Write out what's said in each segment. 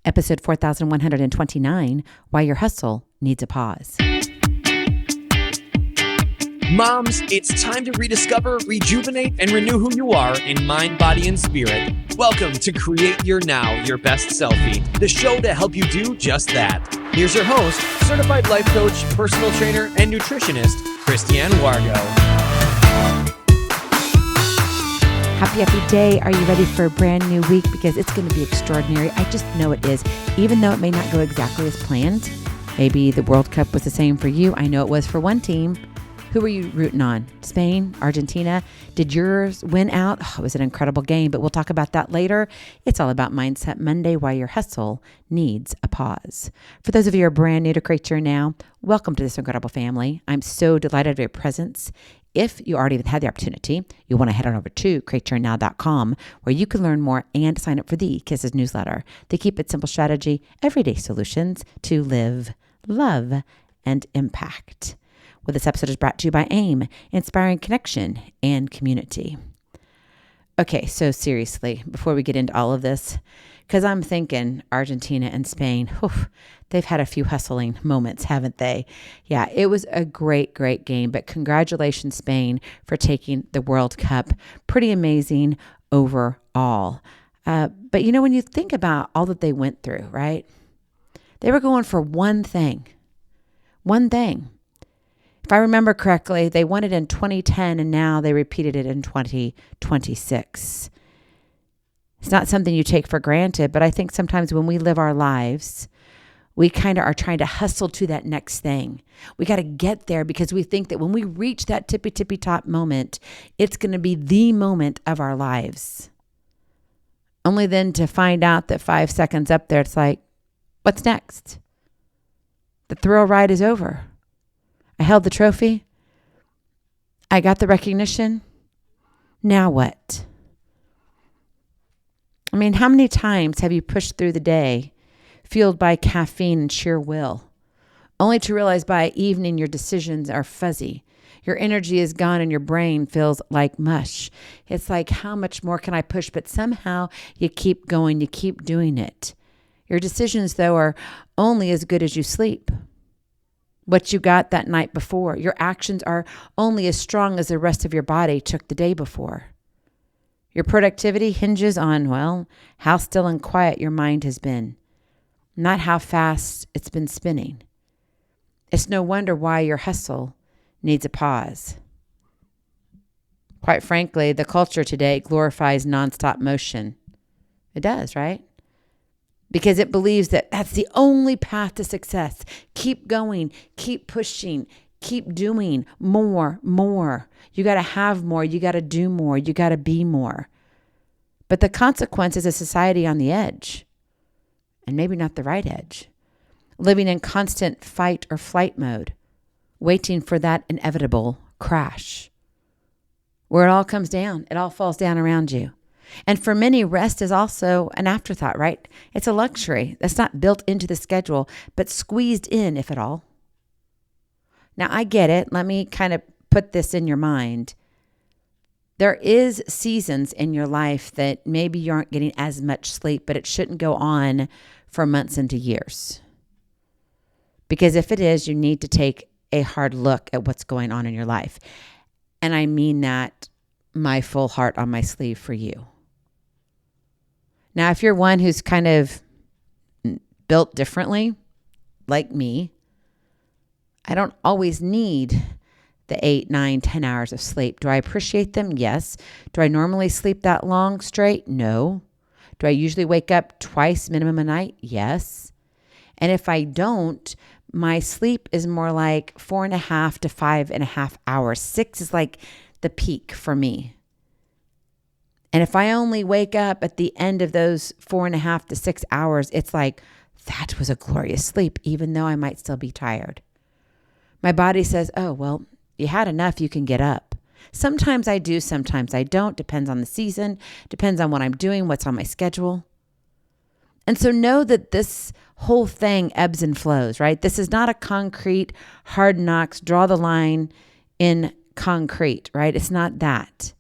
Episode 4129, Why Your Hustle Needs a Pause. Moms, it's time to rediscover, rejuvenate, and renew who you are in mind, body, and spirit. Welcome to Create Your Now, Your Best Selfie, the show to help you do just that. Here's your host, certified life coach, personal trainer, and nutritionist, Christiane Wargo. Happy day. Are you ready for a brand new week? Because it's going to be extraordinary. I just know it is. Even though it may not go exactly as planned. Maybe the World Cup was the same for you. I know it was for one team. Who were you rooting on? Spain? Argentina? Did yours win out? Oh, it was an incredible game, but we'll talk about that later. It's all about Mindset Monday, why your hustle needs a pause. For those of you who are brand new to Create Your Now, welcome to this incredible family. I'm so delighted of your presence. If you already had the opportunity, you want to head on over to createyournow.com where you can learn more and sign up for the Kisses newsletter. They keep it simple strategy, everyday solutions to live, love, and impact. Well, this episode is brought to you by AIM, inspiring connection and community. Okay, so seriously, before we get into all of this, because I'm thinking Argentina and Spain, they've had a few hustling moments, haven't they? Yeah, it was a great game, but congratulations, Spain, for taking the World Cup. Pretty amazing overall. But you know, when you think about all that they went through, right? They were going for one thing. If I remember correctly, they won it in 2010 and now they repeated it in 2026. It's not something you take for granted, but I think sometimes when we live our lives, we kind of are trying to hustle to that next thing. We got to get there because we think that when we reach that tippy top moment, it's going to be the moment of our lives. Only then to find out that 5 seconds up there, it's like, what's next? The thrill ride is over. I held the trophy. I got the recognition. Now what? I mean, how many times have you pushed through the day, fueled by caffeine and sheer will, only to realize by evening your decisions are fuzzy. Your energy is gone and your brain feels like mush. It's like, how much more can I push? But somehow you keep going, you keep doing it. Your decisions, though, are only as good as you sleep. What you got that night before. Your actions are only as strong as the rest of your body took the day before. Your productivity hinges on, well, how still and quiet your mind has been, not how fast it's been spinning. It's no wonder why your hustle needs a pause. Quite frankly, the culture today glorifies nonstop motion. It does, right? Because it believes that that's the only path to success. Keep going, keep pushing, keep doing more. You got to have more, you got to do more, you got to be more. But the consequence is a society on the edge, and maybe not the right edge, living in constant fight or flight mode, waiting for that inevitable crash, where it all comes down, it all falls down around you. And for many, rest is also an afterthought, right? It's a luxury that's not built into the schedule, but squeezed in, if at all. Now, I get it. Let me kind of put this in your mind. There is seasons in your life that maybe you aren't getting as much sleep, but it shouldn't go on for months into years. Because if it is, you need to take a hard look at what's going on in your life. And I mean that my full heart on my sleeve for you. Now, if you're one who's kind of built differently, like me, I don't always need the 8, 9, 10 hours of sleep. Do I appreciate them? Yes. Do I normally sleep that long straight? No. Do I usually wake up twice minimum a night? Yes. And if I don't, my sleep is more like 4.5 to 5.5 hours. 6 is like the peak for me. And if I only wake up at the end of those 4.5 to 6 hours, it's like, that was a glorious sleep, even though I might still be tired. My body says, oh, well, you had enough, you can get up. Sometimes I do, sometimes I don't. Depends on the season, depends on what I'm doing, what's on my schedule. And so know that this whole thing ebbs and flows, right? This is not a concrete, hard knocks, draw the line in concrete, right? It's not that.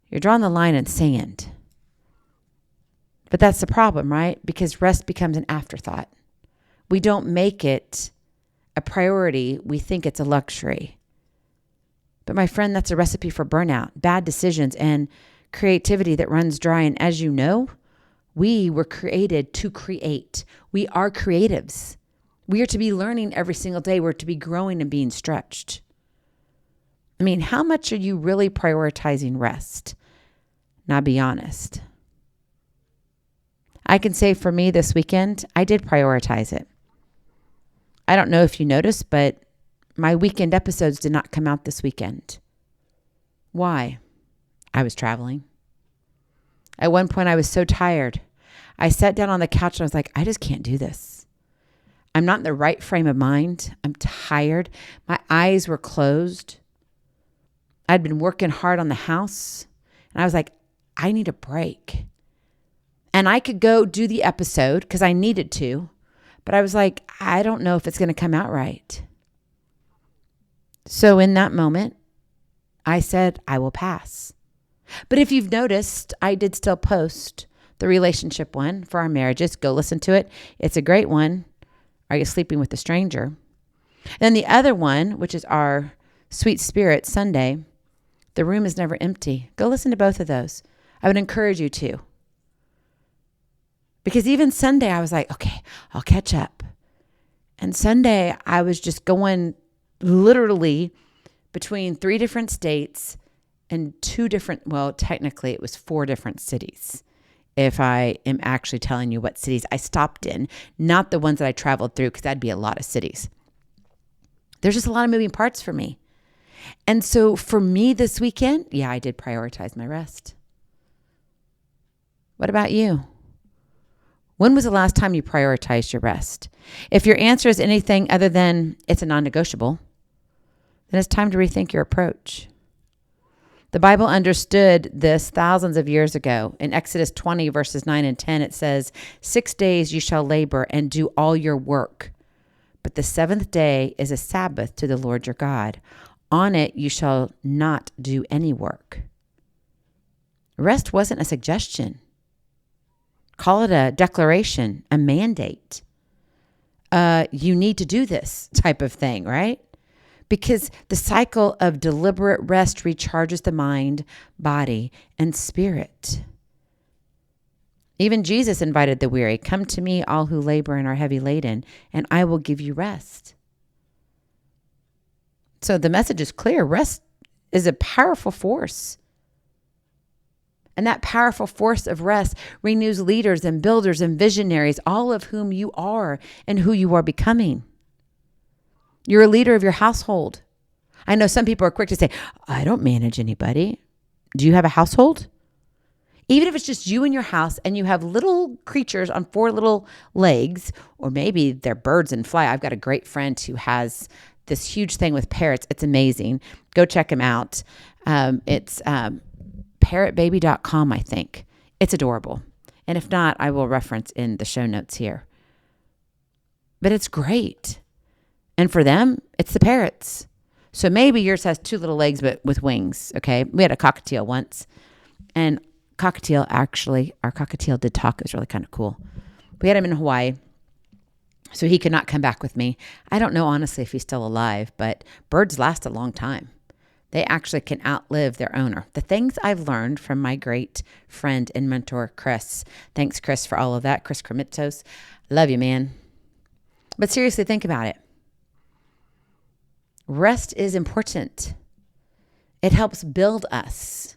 You're drawing the line in sand. But that's the problem, right? Because rest becomes an afterthought. We don't make it a priority. We think it's a luxury. But my friend, that's a recipe for burnout, bad decisions, and creativity that runs dry. And as you know, we were created to create. We are creatives. We are to be learning every single day. We're to be growing and being stretched. I mean, how much are you really prioritizing rest? Now be honest. I can say for me this weekend, I did prioritize it. I don't know if you noticed, but my weekend episodes did not come out this weekend. Why? I was traveling. At one point, I was so tired. I sat down on the couch and I was like, I just can't do this. I'm not in the right frame of mind. I'm tired. My eyes were closed. I'd been working hard on the house. And I was like, I need a break. And I could go do the episode because I needed to. But I was like, I don't know if it's going to come out right. So in that moment, I said, I will pass. But if you've noticed, I did still post the relationship one for our marriages. Go listen to it. It's a great one. Are you sleeping with a stranger? And then the other one, which is our Sweet Spirit Sunday, the room is never empty. Go listen to both of those. I would encourage you to. Because even Sunday, I was like, okay, I'll catch up. And Sunday, I was just going literally between 3 different states and 2 different, well, technically it was 4 different cities. If I am actually telling you what cities I stopped in, not the ones that I traveled through, because that'd be a lot of cities. There's just a lot of moving parts for me. And so for me this weekend, yeah, I did prioritize my rest. What about you? When was the last time you prioritized your rest? If your answer is anything other than it's a non-negotiable, then it's time to rethink your approach. The Bible understood this thousands of years ago. In Exodus 20, verses 9 and 10, it says, 6 days you shall labor and do all your work. But the 7th day is a Sabbath to the Lord your God. On it you shall not do any work. Rest wasn't a suggestion. Call it a declaration, a mandate. You need to do this type of thing, right? Because the cycle of deliberate rest recharges the mind, body, and spirit. Even Jesus invited the weary, come to me, all who labor and are heavy laden, and I will give you rest. So the message is clear. Rest is a powerful force. And that powerful force of rest renews leaders and builders and visionaries, all of whom you are and who you are becoming. You're a leader of your household. I know some people are quick to say, I don't manage anybody. Do you have a household? Even if it's just you in your house and you have little creatures on 4 little legs, or maybe they're birds and fly. I've got a great friend who has this huge thing with parrots. It's amazing. Go check him out. It's parrotbaby.com, I think. It's adorable. And if not, I will reference in the show notes here. But it's great. And for them, it's the parrots. So maybe yours has 2 little legs, but with wings. Okay. We had a cockatiel once. And our cockatiel did talk. It was really kind of cool. We had him in Hawaii. So he could not come back with me. I don't know, honestly, if he's still alive, but birds last a long time. They actually can outlive their owner. The things I've learned from my great friend and mentor, Chris. Thanks, Chris, for all of that. Chris Kremitzos. Love you, man. But seriously, think about it. Rest is important. It helps build us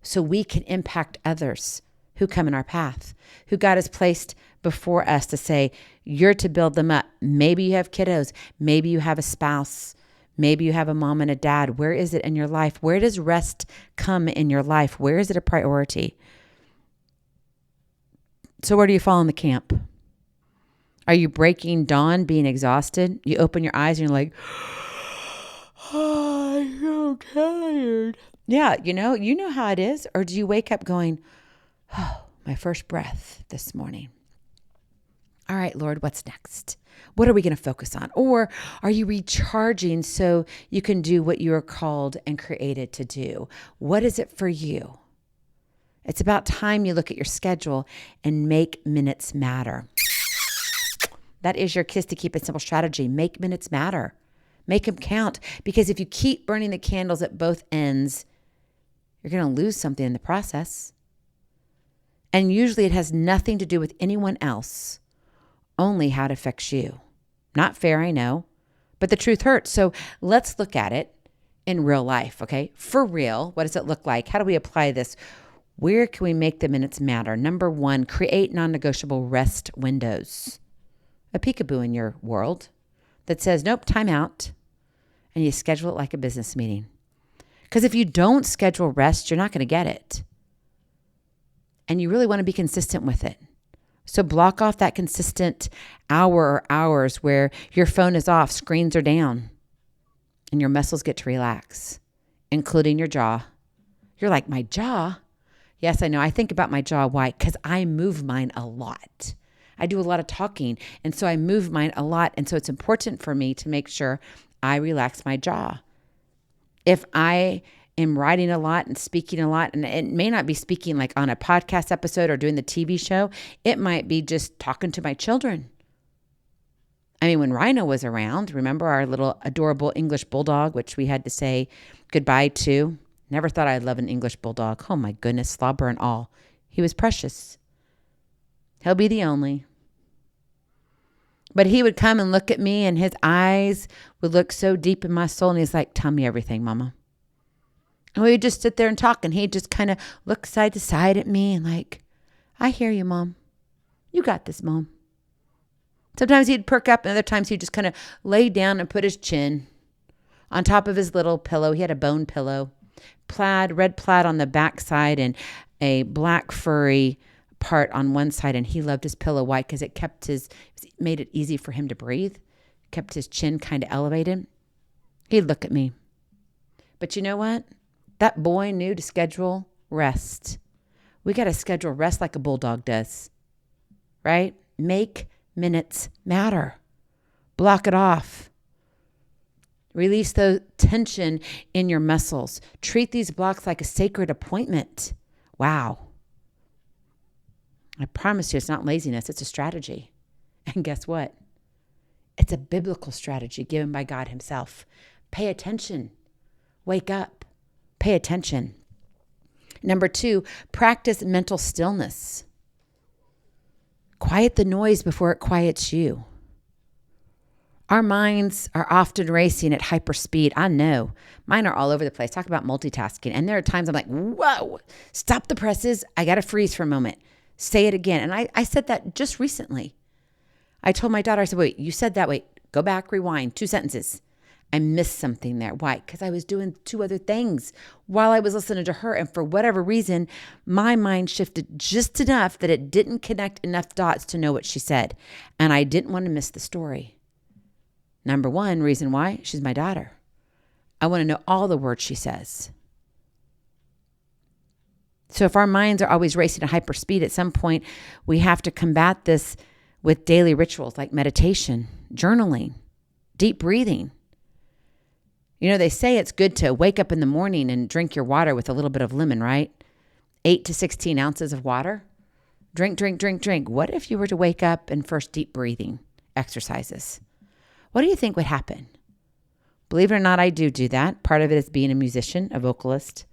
so we can impact others who come in our path, who God has placed before us to say, you're to build them up. Maybe you have kiddos. Maybe you have a spouse. Maybe you have a mom and a dad. Where is it in your life? Where does rest come in your life? Where is it a priority? So where do you fall in the camp? Are you breaking dawn, being exhausted? You open your eyes and you're like, oh, I'm so tired. Yeah, you know how it is. Or do you wake up going, oh, my first breath this morning. All right, Lord, what's next? What are we going to focus on? Or are you recharging so you can do what you are called and created to do? What is it for you? It's about time you look at your schedule and make minutes matter. That is your Kiss to Keep It Simple strategy. Make minutes matter. Make them count. Because if you keep burning the candles at both ends, you're going to lose something in the process. And usually it has nothing to do with anyone else, only how it affects you. Not fair, I know, but the truth hurts. So let's look at it in real life, okay? For real, what does it look like? How do we apply this? Where can we make the minutes matter? Number one, create non-negotiable rest windows. A peekaboo in your world that says, nope, time out. And you schedule it like a business meeting. Because if you don't schedule rest, you're not going to get it. And you really want to be consistent with it. So block off that consistent hour or hours where your phone is off, screens are down, and your muscles get to relax, including your jaw. You're like, my jaw? Yes, I know. I think about my jaw. Why? Because I move mine a lot. I do a lot of talking, and so I move mine a lot. And so it's important for me to make sure I relax my jaw. If I am writing a lot and speaking a lot, and it may not be speaking like on a podcast episode or doing the TV show, it might be just talking to my children. I mean, when Rhino was around, remember our little adorable English bulldog, which we had to say goodbye to? Never thought I'd love an English bulldog. Oh my goodness, slobber and all. He was precious. He'll be the only. But he would come and look at me, and his eyes would look so deep in my soul. And he's like, tell me everything, Mama. And we would just sit there and talk. And he'd just kind of look side to side at me and like, I hear you, Mom. You got this, Mom. Sometimes he'd perk up, and other times he'd just kind of lay down and put his chin on top of his little pillow. He had a bone pillow, red plaid on the back side and a black furry part on one side. And he loved his pillow white because it made it easy for him to breathe, kept his chin kind of elevated. He'd look at me. But you know what? That boy knew to schedule rest. We got to schedule rest like a bulldog does, right? Make minutes matter. Block it off. Release the tension in your muscles. Treat these blocks like a sacred appointment. Wow. I promise you it's not laziness, it's a strategy. And guess what? It's a biblical strategy given by God himself. Pay attention. Wake up. Pay attention. Number two, practice mental stillness. Quiet the noise before it quiets you. Our minds are often racing at hyperspeed. I know. Mine are all over the place. Talk about multitasking. And there are times I'm like, whoa, stop the presses. I got to freeze for a moment. Say it again. And I said that just recently. I told my daughter, I said, wait, you said that. Wait, go back, rewind 2 sentences. I missed something there. Why? Because I was doing 2 other things while I was listening to her. And for whatever reason, my mind shifted just enough that it didn't connect enough dots to know what she said. And I didn't want to miss the story. Number one, reason why, she's my daughter. I want to know all the words she says. So if our minds are always racing at hyperspeed, at some point, we have to combat this with daily rituals like meditation, journaling, deep breathing. You know, they say it's good to wake up in the morning and drink your water with a little bit of lemon, right? 8 to 16 ounces of water. Drink, drink, drink, drink. What if you were to wake up and first deep breathing exercises? What do you think would happen? Believe it or not, I do that. Part of it is being a musician, a vocalist.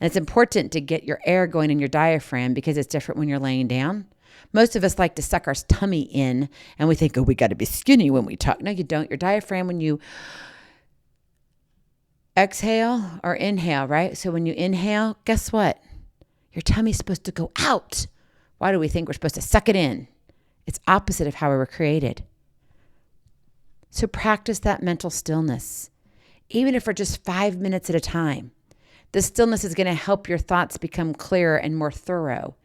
And it's important to get your air going in your diaphragm because it's different when you're laying down. Most of us like to suck our tummy in and we think, oh, we got to be skinny when we talk. No, you don't. Your diaphragm, when you exhale or inhale, right? So when you inhale, guess what? Your tummy's supposed to go out. Why do we think we're supposed to suck it in? It's opposite of how we were created. So practice that mental stillness, even if for just 5 minutes at a time. The stillness is going to help your thoughts become clearer and more thorough,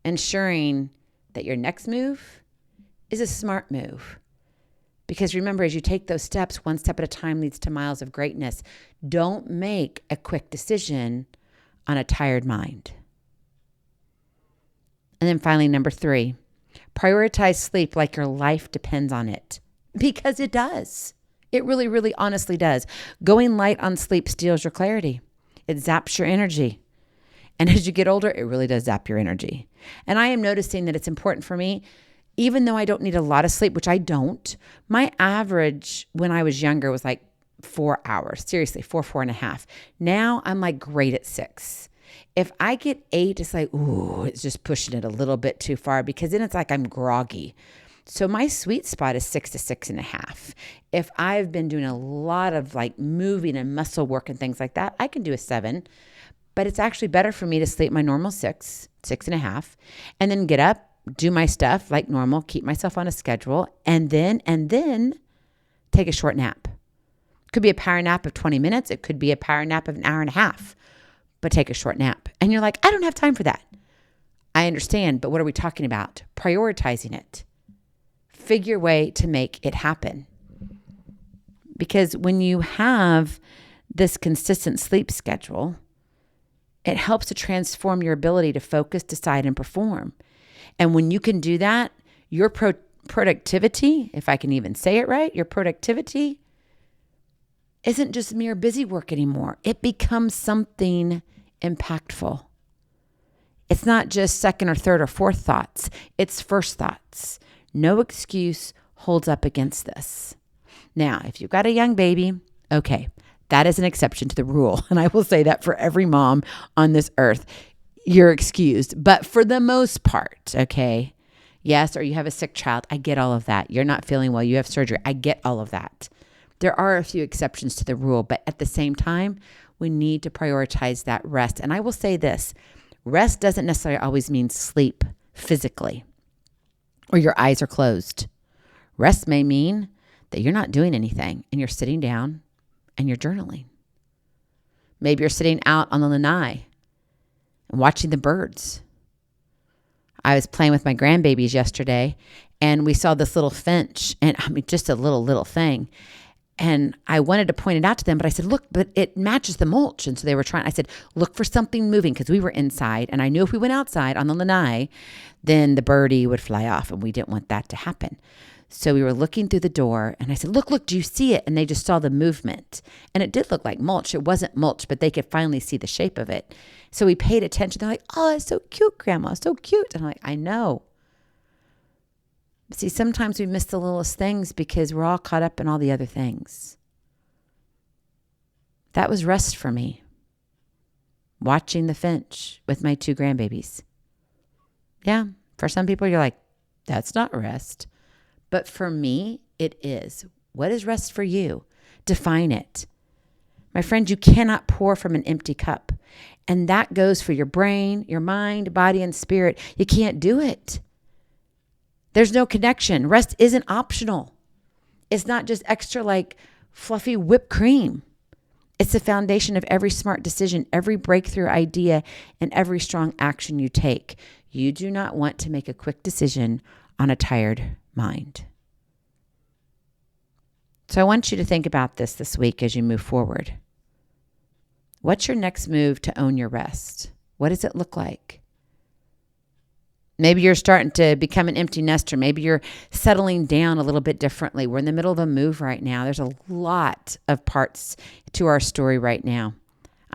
ensuring that your next move is a smart move. Because remember, as you take those steps, 1 step at a time leads to miles of greatness. Don't make a quick decision on a tired mind. And then finally, number 3, prioritize sleep like your life depends on it. Because it does. It really, really honestly does. Going light on sleep steals your clarity. It zaps your energy. And as you get older, it really does zap your energy. And I am noticing that it's important for me, even though I don't need a lot of sleep, which I don't. My average when I was younger was like 4 hours, seriously, 4.5. Now I'm like great at 6. If I get 8, it's like, ooh, it's just pushing it a little bit too far because then it's like I'm groggy. So my sweet spot is 6 to 6.5. If I've been doing a lot of like moving and muscle work and things like that, I can do a 7. But it's actually better for me to sleep my normal 6.5, and then get up, do my stuff like normal, keep myself on a schedule, and then take a short nap. It could be a power nap of 20 minutes. It could be a power nap of an hour and a half, but take a short nap. And you're like, I don't have time for that. I understand, but what are we talking about? Prioritizing it. Figure a way to make it happen. Because when you have this consistent sleep schedule, it helps to transform your ability to focus, decide, and perform. And when you can do that, your productivity, if I can even say it right, your productivity isn't just mere busy work anymore. It becomes something impactful. It's not just second or third or fourth thoughts. It's first thoughts. No excuse holds up against this. Now, if you've got a young baby, okay, that is an exception to the rule. And I will say that for every mom on this earth, you're excused. But for the most part, okay, yes, or you have a sick child, I get all of that. You're not feeling well, you have surgery, I get all of that. There are a few exceptions to the rule, but at the same time, we need to prioritize that rest. And I will say this, rest doesn't necessarily always mean sleep physically or your eyes are closed. Rest may mean that you're not doing anything and you're sitting down and you're journaling. Maybe you're sitting out on the lanai and watching the birds. I was playing with my grandbabies yesterday and we saw this little finch, and I mean, just a little thing. And I wanted to point it out to them, but I said, look, but it matches the mulch. And so they were I said, look for something moving, because we were inside. And I knew if we went outside on the lanai, then the birdie would fly off, and we didn't want that to happen. So we were looking through the door and I said, look, do you see it? And they just saw the movement. And it did look like mulch. It wasn't mulch, but they could finally see the shape of it. So we paid attention. They're like, oh, it's so cute, Grandma, so cute. And I'm like, I know. See, sometimes we miss the littlest things because we're all caught up in all the other things. That was rest for me. Watching the finch with my 2 grandbabies. Yeah, for some people, you're like, that's not rest. But for me, it is. What is rest for you? Define it. My friend, you cannot pour from an empty cup. And that goes for your brain, your mind, body, and spirit. You can't do it. There's no connection. Rest isn't optional. It's not just extra like fluffy whipped cream. It's the foundation of every smart decision, every breakthrough idea, and every strong action you take. You do not want to make a quick decision on a tired mind. So I want you to think about this week as you move forward. What's your next move to own your rest? What does it look like? Maybe you're starting to become an empty nester. Maybe you're settling down a little bit differently. We're in the middle of a move right now. There's a lot of parts to our story right now.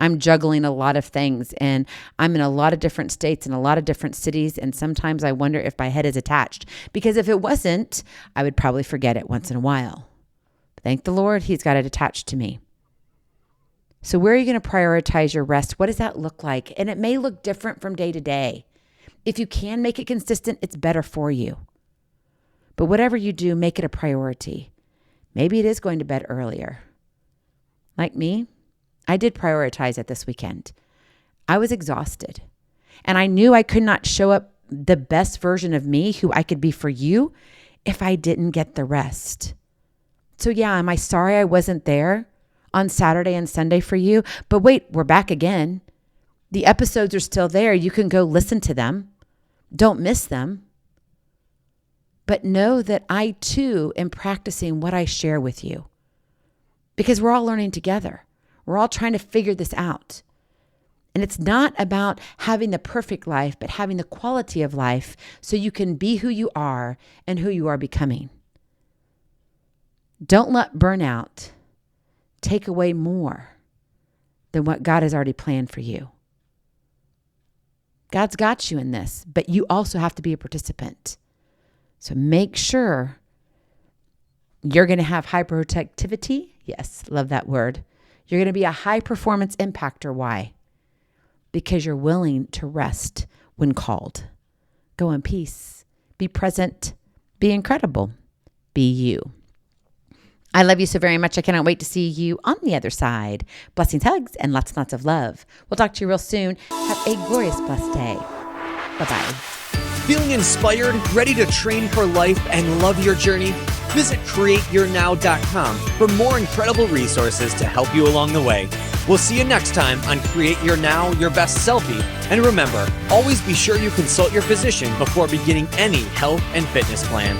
I'm juggling a lot of things, and I'm in a lot of different states and a lot of different cities, and sometimes I wonder if my head is attached, because if it wasn't, I would probably forget it once in a while. Thank the Lord, He's got it attached to me. So where are you going to prioritize your rest? What does that look like? And it may look different from day to day. If you can make it consistent, it's better for you. But whatever you do, make it a priority. Maybe it is going to bed earlier. Like me, I did prioritize it this weekend. I was exhausted. And I knew I could not show up the best version of me, who I could be for you, if I didn't get the rest. So yeah, am I sorry I wasn't there on Saturday and Sunday for you? But wait, we're back again. The episodes are still there. You can go listen to them. Don't miss them. But know that I too am practicing what I share with you, because we're all learning together. We're all trying to figure this out. And it's not about having the perfect life, but having the quality of life so you can be who you are and who you are becoming. Don't let burnout take away more than what God has already planned for you. God's got you in this, but you also have to be a participant. So make sure you're going to have hyperprotectivity. Yes, love that word. You're going to be a high performance impactor. Why? Because you're willing to rest when called. Go in peace. Be present. Be incredible. Be you. I love you so very much. I cannot wait to see you on the other side. Blessings, hugs, and lots and lots of love. We'll talk to you real soon. Have a glorious, blessed day. Bye-bye. Feeling inspired, ready to train for life and love your journey? Visit createyournow.com for more incredible resources to help you along the way. We'll see you next time on Create Your Now, Your Best Selfie. And remember, always be sure you consult your physician before beginning any health and fitness plan.